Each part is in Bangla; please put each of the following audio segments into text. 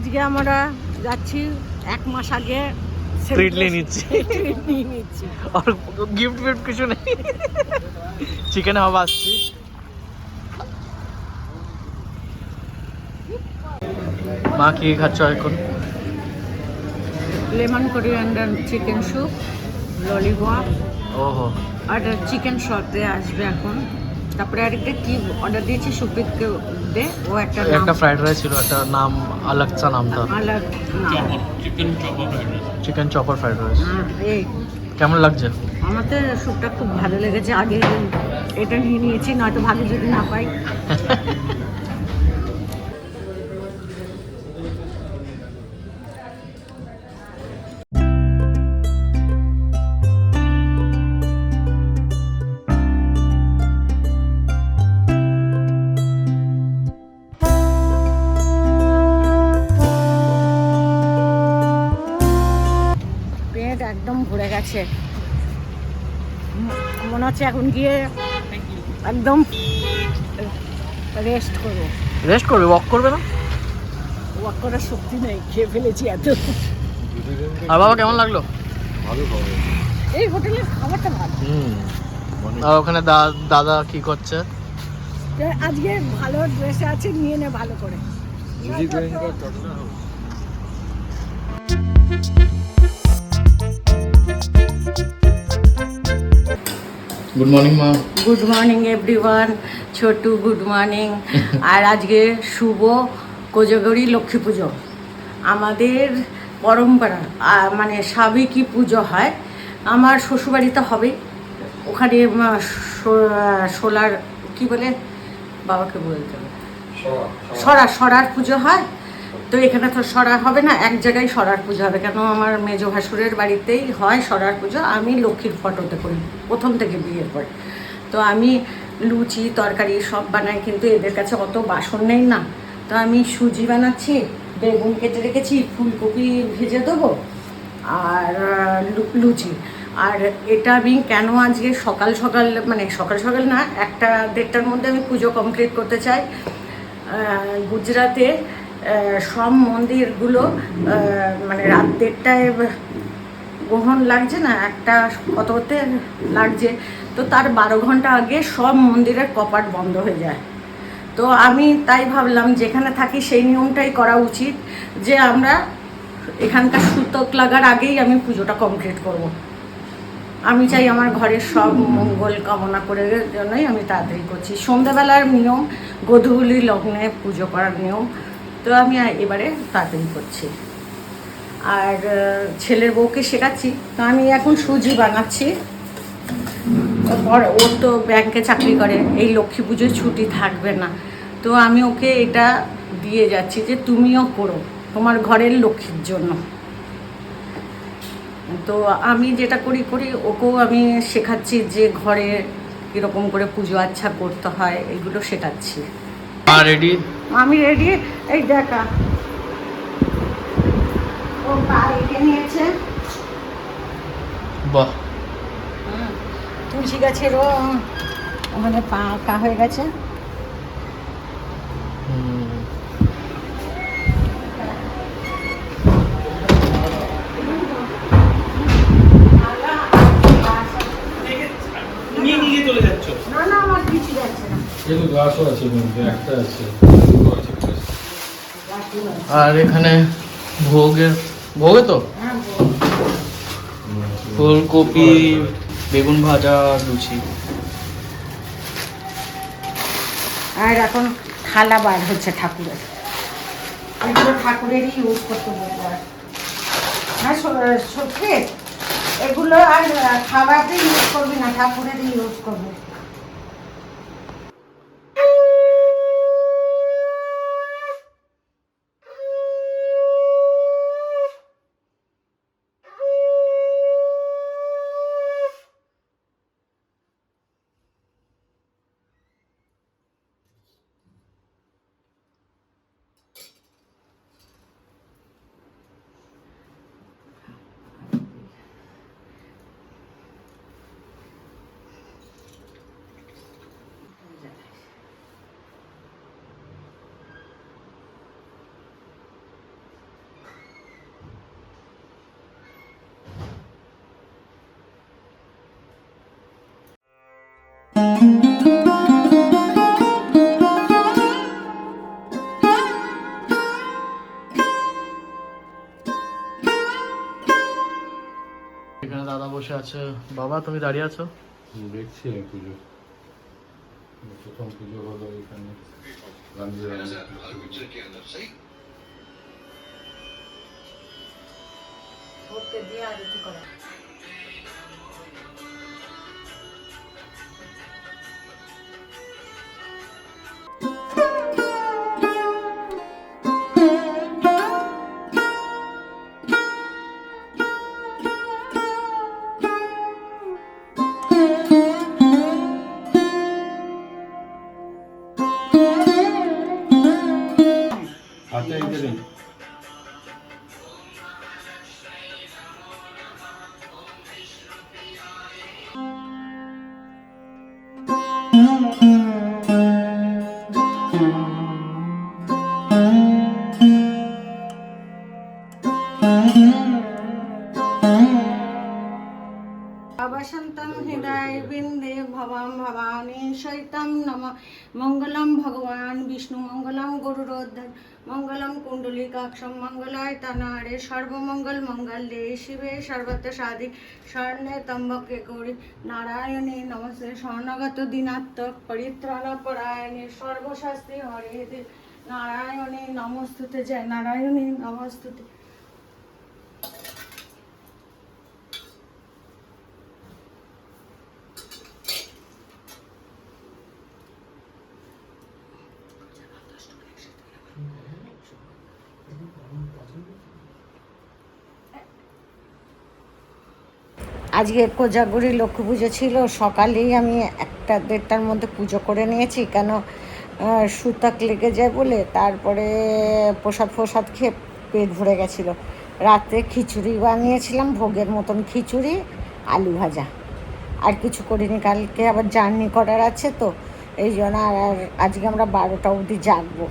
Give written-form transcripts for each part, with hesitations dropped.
আজকে আমরা যাচ্ছি 1 মাস আগে ট্রিট নিয়ে নিচ্ছি আর গিফট ফিফট কিছু নেই চিকেন হাওয়া আসছি মা কি খাচ্ছ এখন lemon coriander chicken soup lollipop ওহো আর চিকেন শর্টে আসবে এখন তারপরে আরেকটা কি অর্ডার দিয়েছি সুপিতকে দে ও একটা একটা ফ্রাইড রাইস ছিল একটা নাম আলাগসা নামটা আলাগ চিকেন চপার ফ্রাইড রাইস এই কেমন লাগছে আমার তো স্যুপটা খুব ভালো লেগেছে আগে এটা নিয়ে নিয়েছি নয়তো ভালো যদি না পাই পেট একদম ভরে গেছে মনে হচ্ছে এখন গিয়ে একদম রেস্ট করবো রেস্ট করবে ওয়াক করবে না ওয়াক করার শক্তি নেই খেয়ে ফেলেছি এত আর বাবা কেমন লাগলো এই হোটেলের খাবারটা ভালো আর ওখানে দাদা কি করছে আজকে ভালো ড্রেসে আছে নিয়ে নে ভালো করে গুড মর্নিং মা good morning everyone Chhotu good morning আর আজকে শুভ কোজাগরী লক্ষ্মী পুজো আমাদের পরম্পরা মানে সাবেকি পুজো হয় আমার শ্বশুরবাড়িতে হবে ওখানে সোলার কি বলে বাবাকে বলতে হবে সরার পুজো হয় তো এখানে তো সরা হবে না এক জায়গায় সরার পুজো হবে কেন আমার মেজ ভাসুরের বাড়িতেই হয় সরার পুজো আমি লক্ষ্মীর ফটোতে করি প্রথম থেকে বিয়ের পরে তো আমি লুচি তরকারি সব বানাই কিন্তু এদের কাছে অত বাসন নেই না তো আমি সুজি বানাচ্ছি বেগুন কেটে রেখেছি ফুলকপি ভেজে দেবো আর লুচি আর এটা আমি কেন আজকে সকাল সকাল মানে সকাল সকাল না 1-1:30টার মধ্যে আমি পুজো কমপ্লিট করতে চাই গুজরাতে সব মন্দিরগুলো মানে রাত 1:30টায় গ্রহণ লাগছে না একটা কত হতে লাগছে তো তার 12 ঘন্টা আগে সব মন্দিরের কপাট বন্ধ হয়ে যায় তো আমি তাই ভাবলাম যেখানে থাকি সেই নিয়মটাই করা উচিত যে আমরা এখানকার সুতক লাগার আগেই আমি পুজোটা কমপ্লিট করব। আমি চাই আমার ঘরের সব মঙ্গল কামনা করে জন্যই আমি তাড়াতাড়ি করছি সন্ধ্যাবেলার নিয়ম গোধূলি লগ্নে পুজো করার নিয়ম তো আমি এবারে তাড়াতাড়ি করছি আর ছেলের বউকে শেখাচ্ছি তো আমি এখন সুজি বানাচ্ছি ওর তো ব্যাংকে চাকরি করে এই লক্ষ্মী পুজোয় ছুটি থাকবে না তো আমি ওকে এটা দিয়ে যাচ্ছি যে তুমিও করো তোমার ঘরের লক্ষ্মীর জন্য তো আমি যেটা করি ওকেও আমি শেখাচ্ছি যে ঘরে কীরকম করে পুজো আচ্ছা করতে হয় এগুলো শেখাচ্ছি রেডি আমি রেডি এই দেখা ও পা রেখে নিয়েছে বাহ তুলসী গাছেরও ওখানে পা আঁকা হয়ে গেছে না না আমার কিছু যাচ্ছে না আর এখানে ভোগে তো ফুলকপি বেগুন ভাজা লুচি আর এখন থালা বার হচ্ছে ঠাকুরের এগুলো ঠাকুরেরই ইউজ করতে বলবো হ্যাঁ সত্যি এগুলো আর খাবারতে ইউজ করবি না ঠাকুরেরই ইউজ করবি দাদা বসে আছে। বাবা তুমি দাঁড়িয়ে আছো? দেখছি আমি পুজো, প্রথম পুজো হলো এখানে গান্ধী। দিয়ে আরতি করা। হাতে এঁকে দিন। अवसन्तं हृदय बिंदे भवाम भवानी सहितं नम मंगलम भगवान विष्णु मंगलम गुरुरोद्धर मंगलम कुंडलिकाक्षं मंगलाय तनारे सर्वमंगल मंगल्ये शिवे सर्वत्र साधि शरण्ये त्र्यंबके गौरी नारायणे नमस्ते शरणागत दीनात्मक परित्राणपरायणे सर्वशास्त्रे हरे देव नारायणे नमस्तुते जय नारायणे नमस्तुते। আজকে কোজাগরি লক্ষ্মী পুজো ছিল, সকালেই আমি 1-1:30টার মধ্যে পুজো করে নিয়েছি, কেন সুতাক লেগে যায় বলে। তারপরে প্রসাদ খেয়ে পেট ভরে গেছিলো। রাতে খিচুড়ি বানিয়েছিলাম, ভোগের মতন খিচুড়ি, আলু ভাজা, আর কিছু করিনি। কালকে আবার জার্নি করার আছে তো এই জন্য। আর আজকে আমরা 12টা অবধি জাগবো,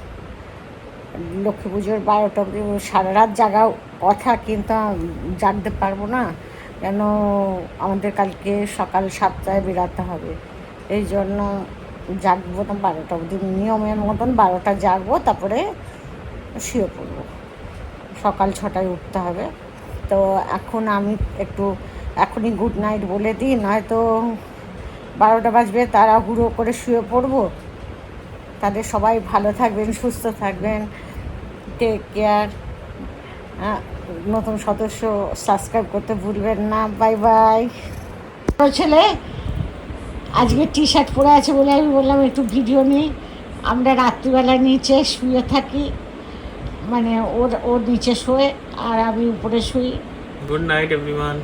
লক্ষ্মী পুজোর 12টা অবধি। সারা রাত জাগাও কথা, কিন্তু জাগতে পারবো না, কেন আমাদের কালকে সকাল 7টায় বেরাতে হবে। এই জন্য জাগবো না 12টা অবধি, নিয়মের মতন 12টা জাগবো, তারপরে শুয়ে পড়বো। সকাল 6টায় উঠতে হবে। তো এখন আমি একটু এখনই গুড নাইট বলে দিই, নয়তো 12টা বাজবে, তাড়াহুড়ো করে শুয়ে পড়বো। তাদের সবাই ভালো থাকবেন, সুস্থ থাকবেন, টেক কেয়ার। নতুন সদস্য সাবস্ক্রাইব করতে ভুলবেন না। Bye bye. ছেলে আজকে টি-শার্ট পরে আছে বলে আমি বললাম একটু ভিডিও নিই। আমরা রাত্রিবেলা নিচে শুয়ে থাকি, মানে ওর নিচে শোয় আর আমি উপরে শুই। Good night everyone.